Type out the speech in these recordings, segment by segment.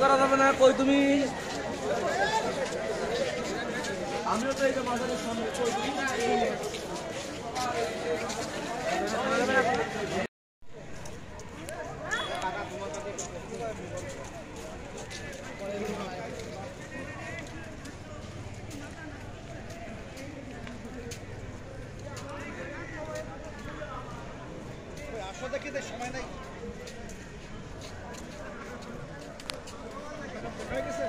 করা যাবে না কই তুমি আমিও তো এই যে বাজারের সামনে কই তুমি আসলে কি সময় নাই হয়ে গেছে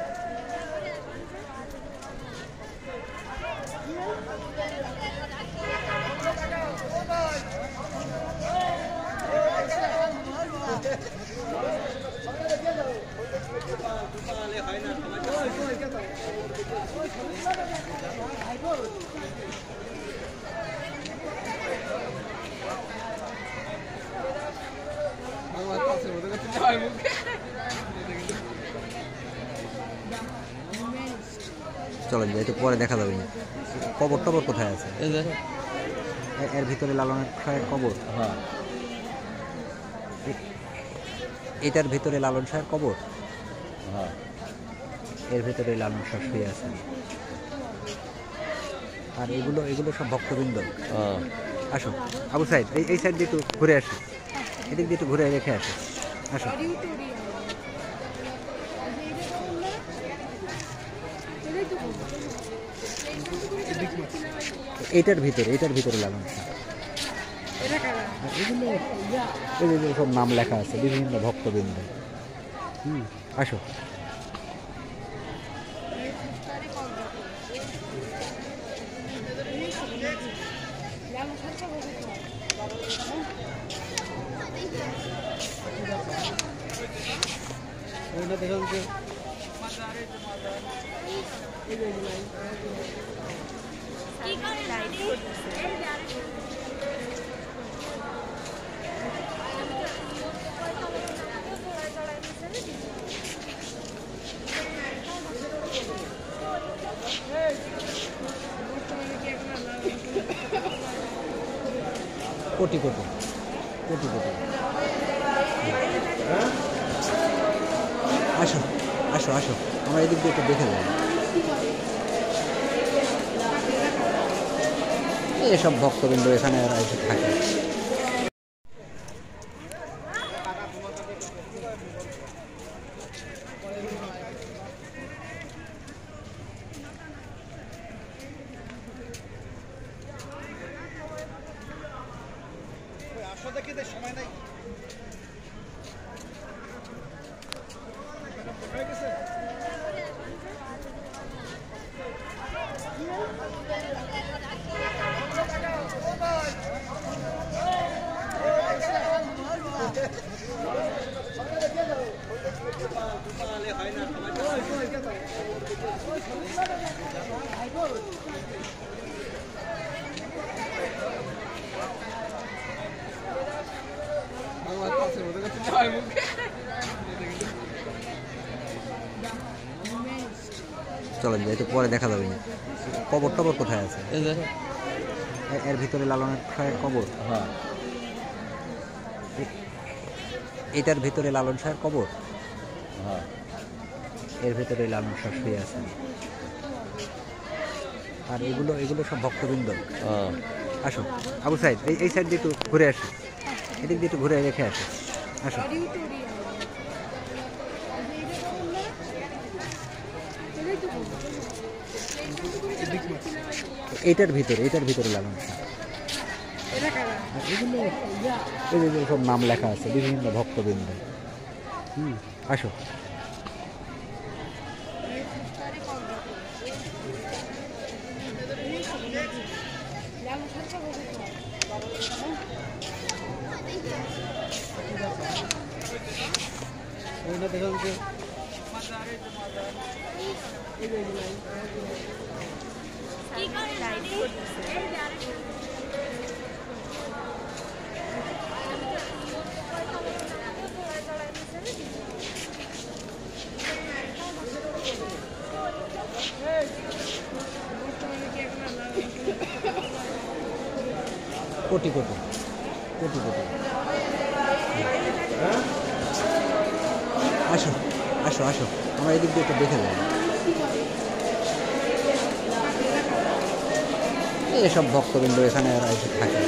চলেন যাই, একটু পরে দেখা যাবে না। কবর টবর কোথায় আছে? এর ভিতরে লালনের শাহের কবর। হ্যাঁ, এটার ভিতরে লালন শাহের কবর। হ্যাঁ, এর ভিতরে লালন শাহ শুয়ে আছেন। আর এগুলো এগুলো সব ভক্তবৃন্দ। আসো আবু সাইদ, এই সাইড দিয়ে একটু ঘুরে আসি, এদিক দিয়ে একটু ঘুরে রেখে আসি। আসো। এটার ভিতরে লালন শাহ। এগুলো এগুলো সব নাম লেখা আছে, বিভিন্ন ভক্তবৃন্দ। আসো। কোটি কোটি কোটি কোটি। আসো আসো আসো, আমরা এদিক দিয়ে একটু দেখে যাই। এসব ভক্তবৃন্দ এখানে এসে থাকে। আসলে কি সময় নাই হয়ে গেছে চলেন যাই, একটু পরে দেখা যাবে না। কবর টবর কোথায় আছে? এর ভিতরে লালনের শাহের কবর। হ্যাঁ, এটার ভিতরে লালন শাহের কবর। হ্যাঁ, এর ভিতরে লালন শাহ শুয়ে আছেন। আর এগুলো এগুলো সব ভক্তবৃন্দ। আসো আবু সাইদ, এই সাইড দিয়ে একটু ঘুরে আসি, এদিক দিয়ে একটু ঘুরে রেখে আসি। আসো। এটার ভিতরে লালন শাহ। এগুলো এগুলো সব নাম লেখা আছে, বিভিন্ন ভক্তবৃন্দ। আসো। কোটি কোটি কোটি কোটি। আসো আসো আসো, আমরা এদিক দিয়ে একটু দেখে যাই। এসব ভক্তবৃন্দ এখানে আর এসে থাকে।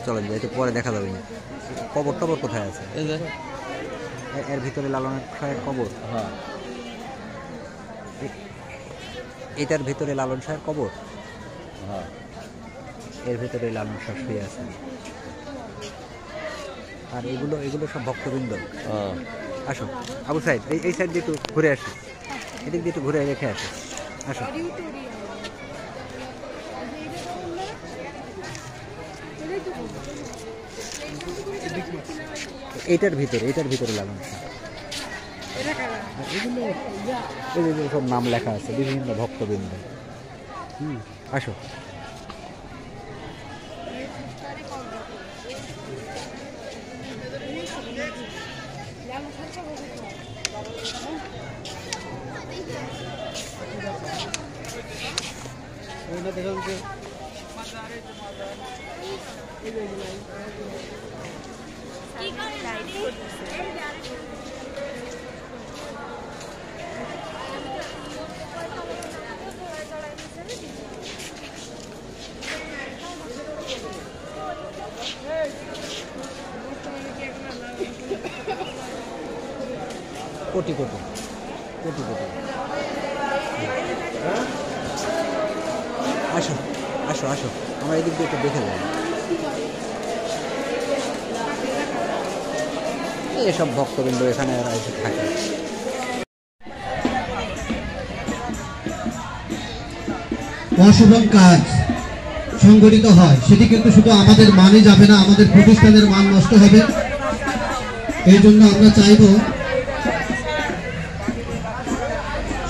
চলেন যাই, একটু পরে দেখা যাবে না। কবর টবর কোথায় আছে? এই যে এর ভিতরে লালনের শাহের কবর। হ্যাঁ এটার ভিতরে লালন শাহের কবর। হ্যাঁ এর ভিতরে লালন শাহ শুয়ে আছেন। আর এগুলো এগুলো সব ভক্তবৃন্দ। হ্যাঁ আসো আবু সাইদ, এই সাইড দিয়ে একটু ঘুরে আসি, এদিক দিয়ে একটু ঘুরে রেখে আসো। আসো, এটার ভিতরে লালন শাহ। আর এগুলো এই যে সব নাম লেখা আছে, বিভিন্ন ভক্তবৃন্দ। আসো কোটি কোটি কোটি কোটি। আসো আসো আসো, আমরা এদিক দিয়ে একটু দেখে যাই। এসব ভক্তবৃন্দ এখানে আর এসে থাকে। অশুভ কাজ সংগঠিত হয়, সেটি কিন্তু শুধু আমাদের মানে যাবে না, আমাদের প্রতিষ্ঠানের মান নষ্ট হবে। এই জন্য আমরা চাইব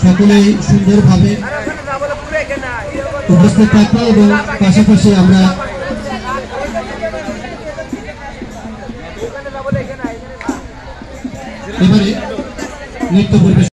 সকলেই সুন্দরভাবে উপস্থিত থাকবে এবং পাশাপাশি আমরা এবারে নৃত্য পরিবেশন।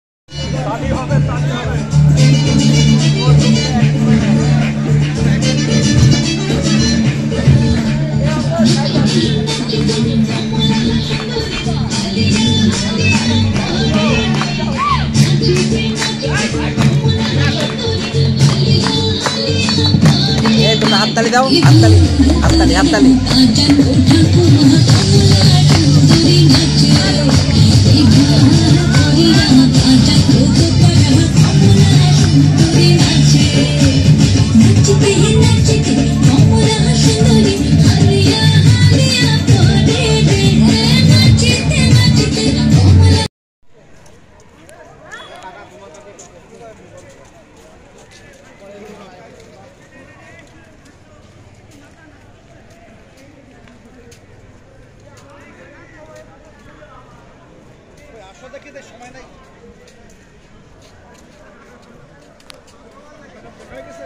তোমরা হাততালি দাও, হাততালি হাততালি হাততালি। আসো দেখি সময় নাই। হয়ে গেছে?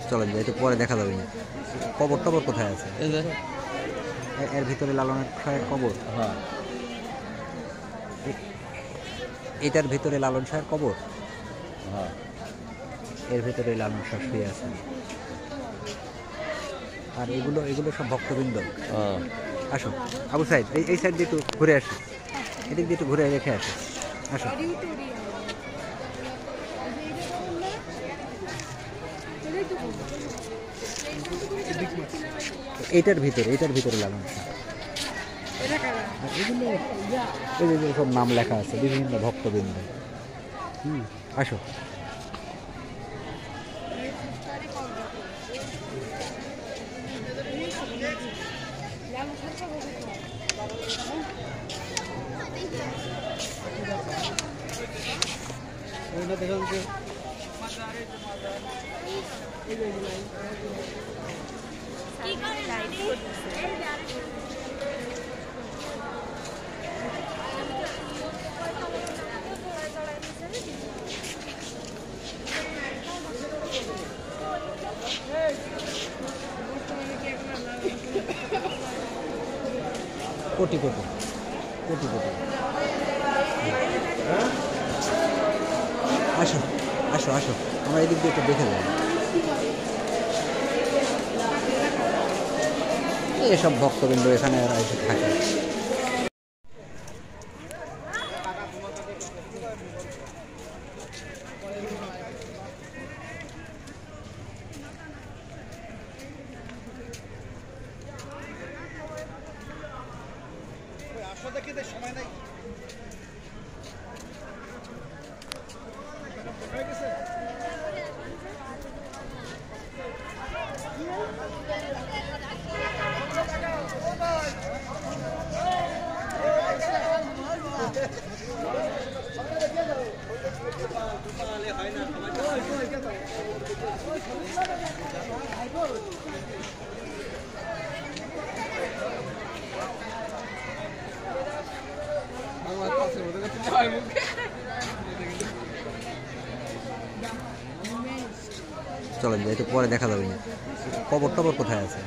চলেন যাই, একটু পরে দেখা যাবে না। কবর টবর কোথায় আছে? এই যে এর ভিতরে লালনের শাহের কবর। হ্যাঁ এটার ভিতরে লালন শাহের কবর। হ্যাঁ এর ভিতরে লালন শাহ শুয়ে আছেন। আর এগুলো এগুলো সব ভক্তবৃন্দ। হ্যাঁ আসো আবু সাইদ, এই সাইড দিয়ে একটু ঘুরে আসি, এদিক দিয়ে একটু ঘুরে রেখে আসো। আসো, এটার ভিতরে লালন শাহ। আর এগুলো এই যে সব নাম লেখা আছে, বিভিন্ন ভক্তবৃন্দ। আসো ওইটা দেখুন যে কোটি কোটি কোটি কোটি। আসো আসো আসো, আমরা এদিক দিয়ে একটু দেখে যাই। এসব ভক্তবৃন্দ এখানে এসে থাকে। আসো দেখি সময় নাই হয়ে গেছে। চলেন যাই, একটু পরে দেখা যাবে না। কবর টবর কোথায় আছে?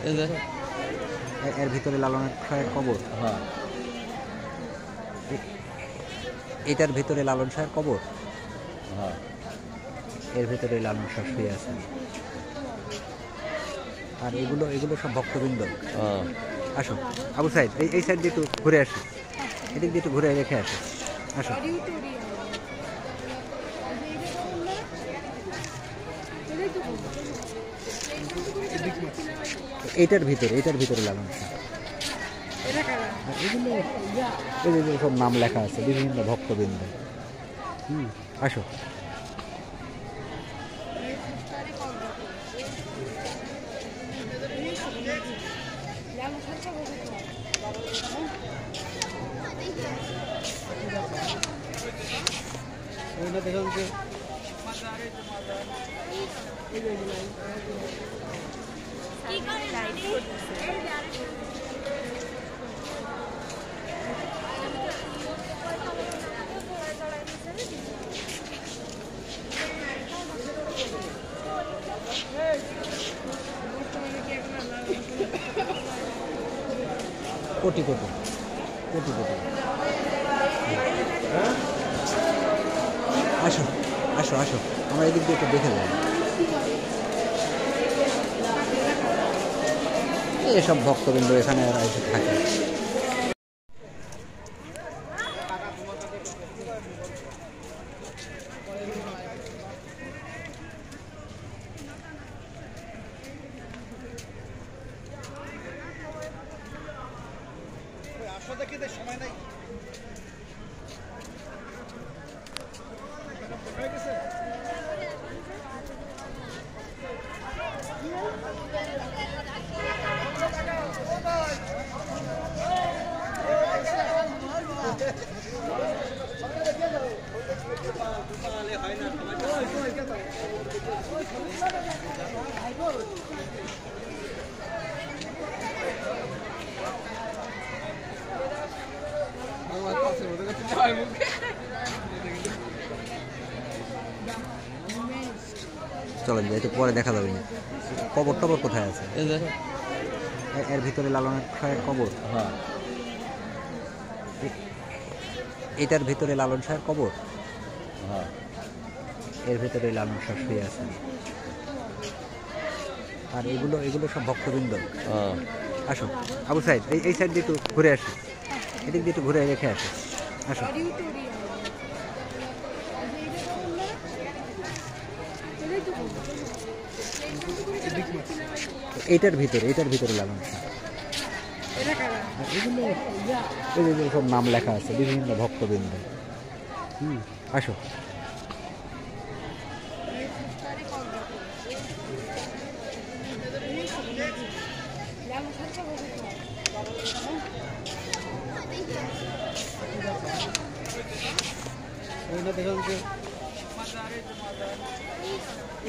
এর ভিতরে লালনের শাহের কবর। হ্যাঁ এটার ভিতরে লালন শাহের কবর। হ্যাঁ এর ভিতরে লালন শাহ শুয়ে আছেন। আর এগুলো এগুলো সব ভক্তবৃন্দ। হ্যাঁ আসো আবু সাইদ, এই সাইড দিয়ে একটু ঘুরে আসি, এদিক দিয়ে একটু ঘুরে রেখে আসো। আসো, এটার ভিতরে লালন শাহ। আর এগুলো এগুলো সব নাম লেখা আছে, বিভিন্ন ভক্তবৃন্দ। আসো, ওইটা দেখুন যে কোটি কোটি কোটি কোটি। আসো আসো আসো, আমরা এদিক দিয়ে একটু দেখে যাই। এসব ভক্তবৃন্দ এখানে এসে থাকে। আসো দেখি সময় নাই হয়ে গেছে। চলেন যাই, একটু পরে দেখা যাবে না। কবর টবর কোথায় আছে? এর ভিতরে লালনের শাহের কবর। হ্যাঁ এটার ভিতরে লালন শাহের কবর। হ্যাঁ এর ভিতরে লালন শাহ শুয়ে আছেন। আর এগুলো এগুলো সব ভক্তবৃন্দ। হ্যাঁ আসো আবু সাইদ, এই সাইড দিয়ে একটু ঘুরে আসি, এদিক দিয়ে একটু ঘুরে রেখে আসো। আসো, এটার ভিতরে লালন শাহ। আর এগুলো এগুলো সব নাম লেখা আছে, বিভিন্ন ভক্তবৃন্দ। আসো, ওইটা দেখুন যে কোটি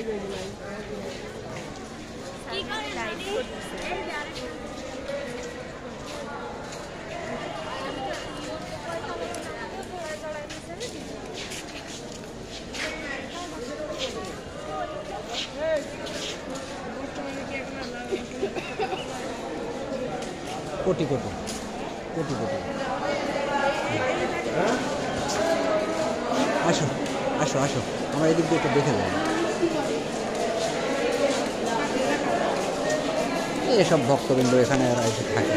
কোটি কোটি কোটি। আসো আসো আসো, আমরা এদিক দিয়ে একটু দেখে যাই। এসব ভক্তবৃন্দ এখানে আর এসে থাকে।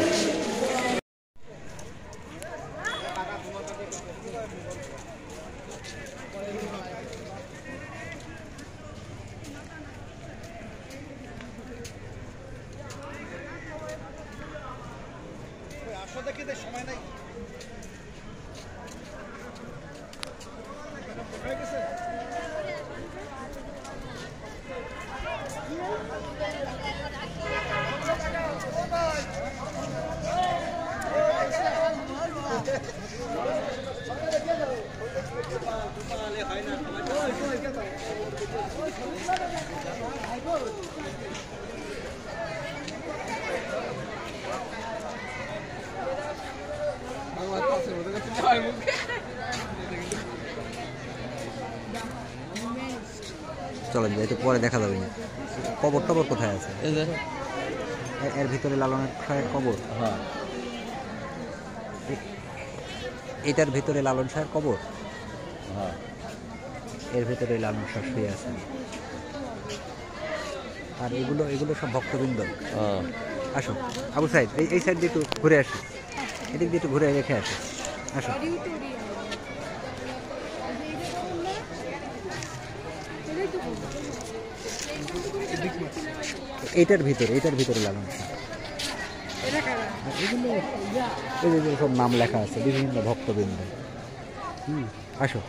আসো দেখি সময় নাই হয়ে গেছে। চলেন যাই, তো পরে দেখা যাবে না। কবর টবর কোথায় আছে? এর ভিতরে লালনের শাহের কবর। হ্যাঁ, এটার ভিতরে লালন শাহের কবর। হ্যাঁ। এর ভিতরে লালন শাহ শুয়ে আছেন। আর এগুলো এগুলো সব ভক্তবৃন্দ। হ্যাঁ। আসো আবু সাইদ, এই সাইড দিয়ে একটু ঘুরে আসি, এদিক দিয়ে একটু ঘুরে রেখে আসি। আসো। এটার ভিতরে লালন শাহ। আর এগুলো এই যে সব নাম লেখা আছে, বিভিন্ন ভক্তবৃন্দ। আসো।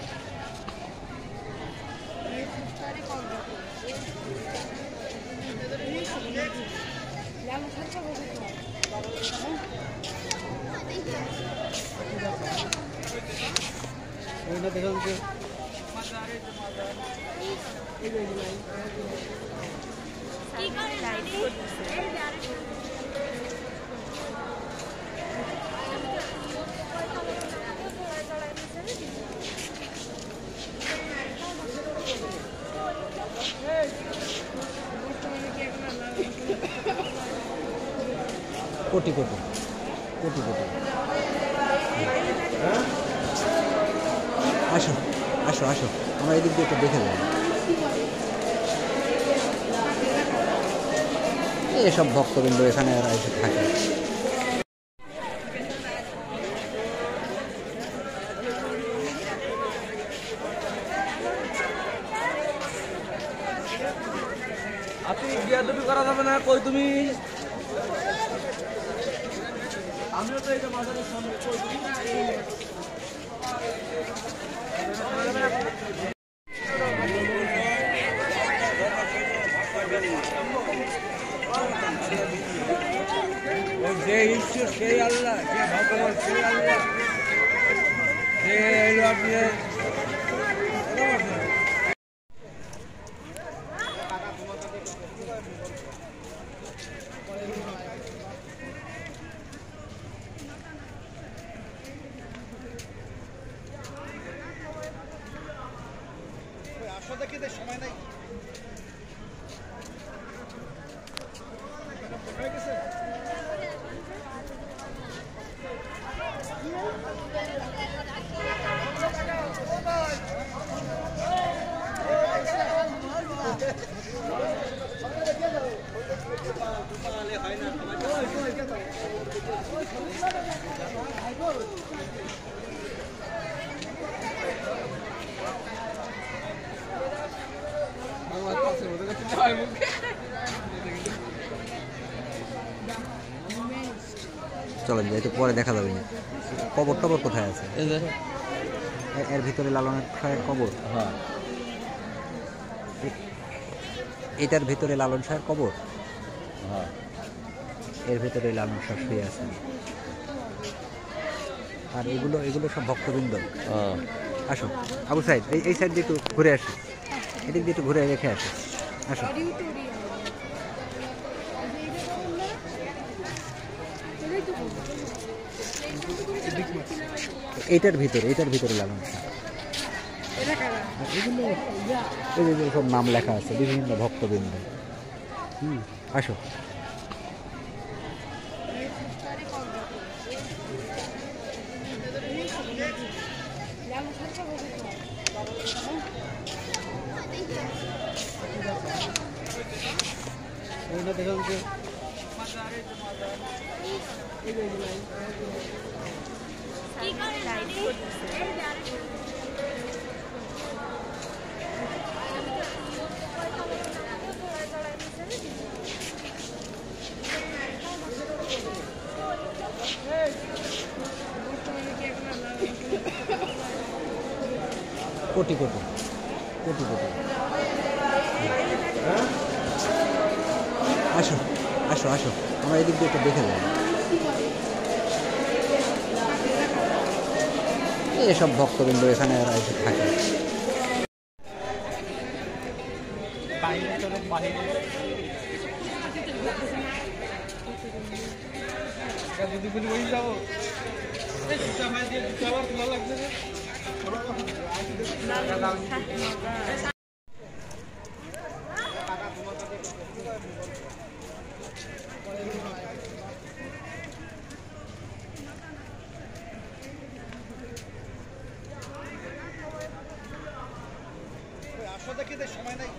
ওইটা দেখুন যে কোটি কোটি কোটি কোটি। আসো আসো আসো, আমরা এদিক দিয়ে একটু দেখে যাই। এসব ভক্তবৃন্দ এখানে আর এসে থাকে। আপনি বিয়াদবি করা যাবে না, কই তুমি? আমিও তো এটা বাজারের সামনে কই তুমি? যে ঈশ্বর সেই আল্লাহ, যে ভগবান সেই আল্লাহ, যে এলো আপনার আসো দেখি সময় নাই হয়ে গেছে। চলেন যাই, তো পরে দেখা যাবে না। কবর টবর কোথায় আছে? এর ভিতরে লালনের শাহের কবর। হ্যাঁ, এটার ভিতরে লালন শাহের কবর। হ্যাঁ। এর ভিতরে লালন শাহ শুয়ে আছেন। আর এগুলো এগুলো সব ভক্তবৃন্দ। হ্যাঁ। আসো আবু সাইদ, এই সাইড দিয়ে একটু ঘুরে আসি, এদিক দিয়ে একটু ঘুরে রেখে আসি। আসো। এইটার ভিতরে লাগানো। আর এগুলো এই যে সব নাম লেখা আছে বিভিন্ন ভক্তবৃন্দ। আসো। কোটি কোটি কোটি কোটি। আসো আসো আসো, আমরা এদিক দিয়ে একটু দেখে যাই। এসব ভক্তবৃন্দ এখানে এসে থাকে। সময় নাই।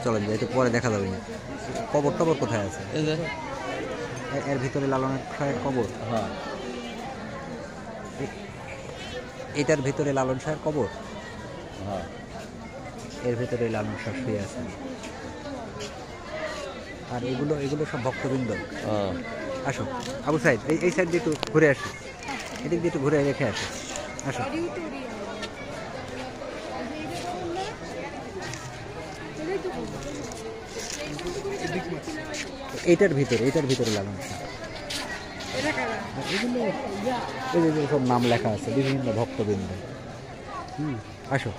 চলেন যাই, একটু পরে দেখা যাবে। কবর টবর কোথায় আছে? এর ভিতরে লালনের শাহের কবর। হ্যাঁ, এটার ভিতরে লালন শাহের কবর। হ্যাঁ, এর ভিতরে লালন শাহ শুয়ে আছেন। আর এগুলো সব ভক্তবৃন্দ। হ্যাঁ। আসো আবু সাইদ, এই সাইড দিয়ে একটু ঘুরে আসি, এদিক দিয়ে একটু ঘুরে রেখে আসি। আসো। এইটার ভিতরে লাগানো। আর এগুলো এই যে সব নাম লেখা আছে বিভিন্ন ভক্তবৃন্দ। আসো।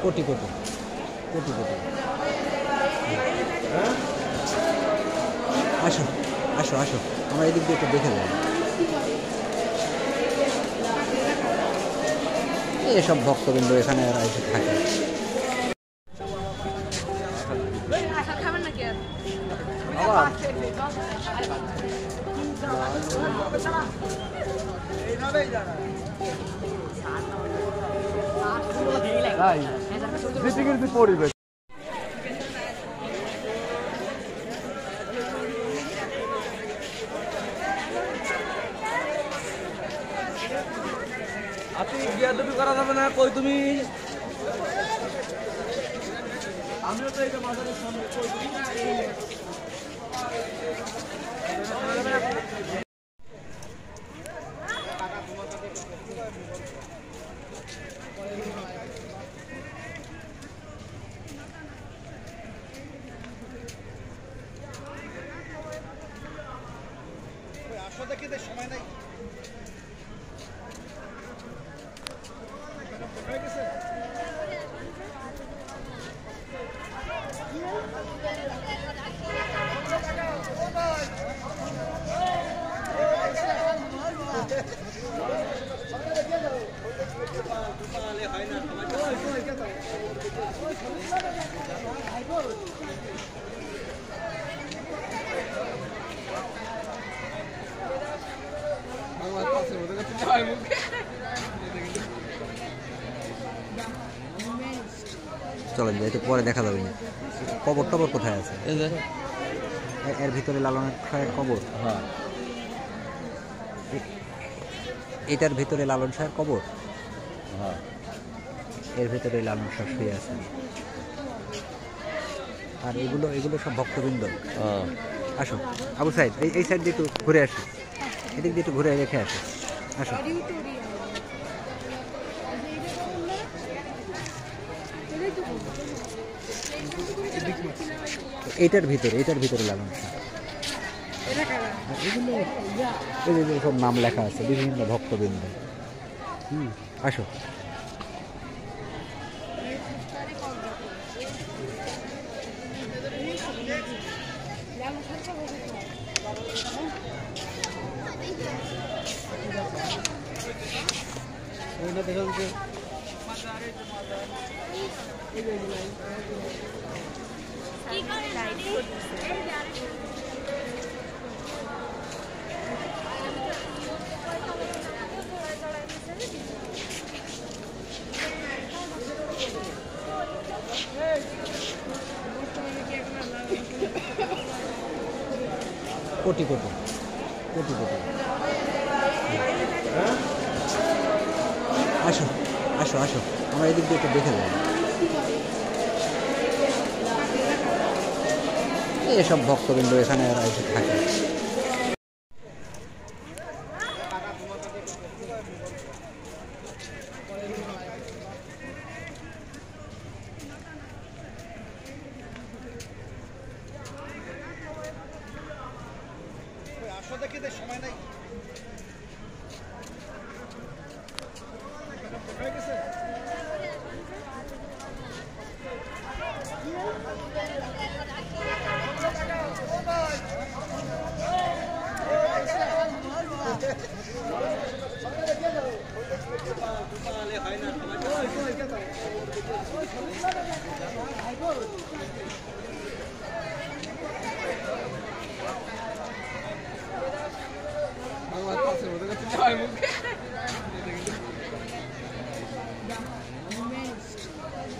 কোটি কোটি কোটি কোটি। আসো আসো আসো, আমরা এদিক দিয়ে একটু দেখে যাই। এসব ভক্তবৃন্দ এখানে এসে থাকে। পরিবেশ আপনি বিয়াদবি করা যাবে না, কই তুমি? আমিও তো এটা বাজারের সামনে কই তুমি? আসলে কি সময় নাই। হয়ে গেছে। চলেন যাই, একটু পরে দেখা যাবে না। কবর টবর কোথায় আছে? এই যে এর ভিতরে লালনের শাহের কবর। হ্যাঁ এটার ভিতরে লালন শাহের কবর। হ্যাঁ এর ভিতরে লালন শাহ শুয়ে আছেন। আর এগুলো এগুলো সব ভক্তবৃন্দ। হ্যাঁ আসো আবু সাইদ, এই সাইড দিয়ে একটু ঘুরে আসি, এদিক দিয়ে একটু ঘুরে রেখে আসো। আসো, এটার ভিতরে লালন শাহ। আর এগুলো এই যে সব নাম লেখা আছে, বিভিন্ন ভক্তবৃন্দ। আসো, কোটি কোটি কোটি কোটি। আসো আসো আসো, আমরা এদিক দিয়ে একটু দেখে যাই। এসব ভক্তবৃন্দ এখানে এসে থাকে। সময় নাই।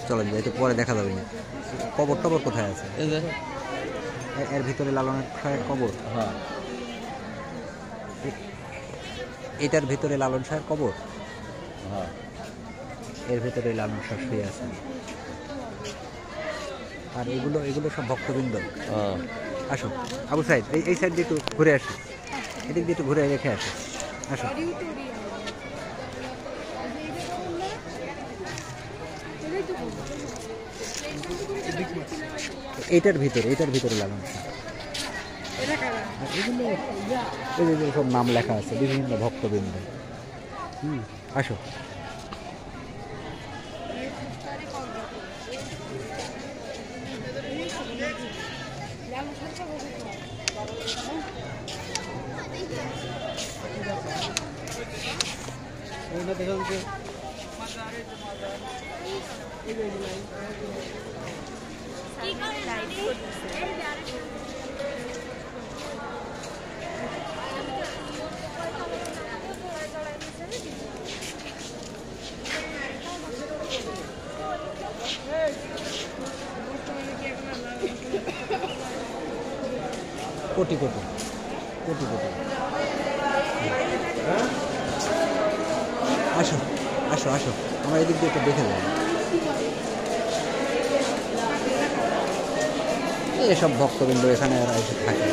চলেন যাই, একটু পরে দেখা যাবে না। কবর টবর কোথায় আছে? এই যে এর ভিতরে লালনের শাহের কবর। হ্যাঁ এটার ভিতরে লালন শাহের কবর। হ্যাঁ এর ভিতরে লালন শাহ শুয়ে আছেন। আর এগুলো এগুলো সব ভক্তবৃন্দ। হ্যাঁ আসো আবু সাইদ, এই সাইড দিয়ে একটু ঘুরে আসি, এদিক দিয়ে একটু ঘুরে রেখে আসো। আসো, এটার ভিতরে লালন শাহ। আর এগুলো এই যে সব নাম লেখা আছে, বিভিন্ন ভক্তবৃন্দ। আসো, কোটি কোটি কোটি কোটি। আসো আসো আসো, আমরা এদিক দিয়ে একটু দেখে যাই। এসব ভক্তবৃন্দ এখানে এসে থাকে।